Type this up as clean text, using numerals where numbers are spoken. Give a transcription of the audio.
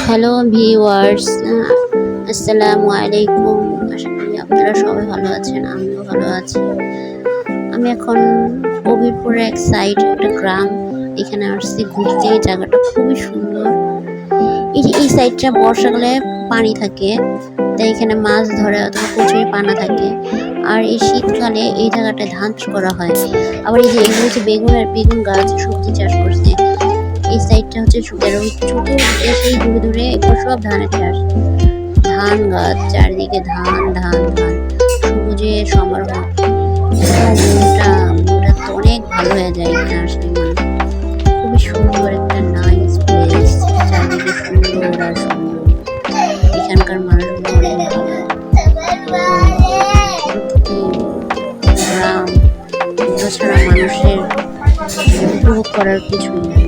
Hello viewers, আসসালামু আলাইকুম। আশা করি আপনারা সবাই ভালো আছেন, আমিও ভালো আছি। আমি এখন কবিরপুরে এক সাইড, একটা গ্রাম, এখানে আসছি ঘুরতে। এই জায়গাটা খুবই সুন্দর। এই সাইডটা বর্ষাকালে পানি থাকে, তাই এখানে মাছ ধরে অথবা প্রচুর পানা থাকে। আর এই শীতকালে এই জায়গাটায় ধান চাষ করা হয়। আবার এই যে এগুলো হচ্ছে বেগুন গাছ, সবজি চাষ করছে। এই সাইডটা হচ্ছে সুদের ওই চতুর্দিকে সেই দূরে দূরে এগুলো সব ধানের চাষ, ধান গাছ, চারিদিকে ধান ধান ধান, সবুজে সমারোহ। মনটা মনটা তো অনেক ভালো হয়ে যায় এখানে আসলে। মানে খুবই সুন্দর একটা নাইস প্লেস, চারিদিকে সুন্দর আর সুন্দর। এখানকার মানুষগুলো অনেক ভালো। গ্রাম, এগুলো ছাড়া মানুষের উপভোগ করার কিছুই নেই।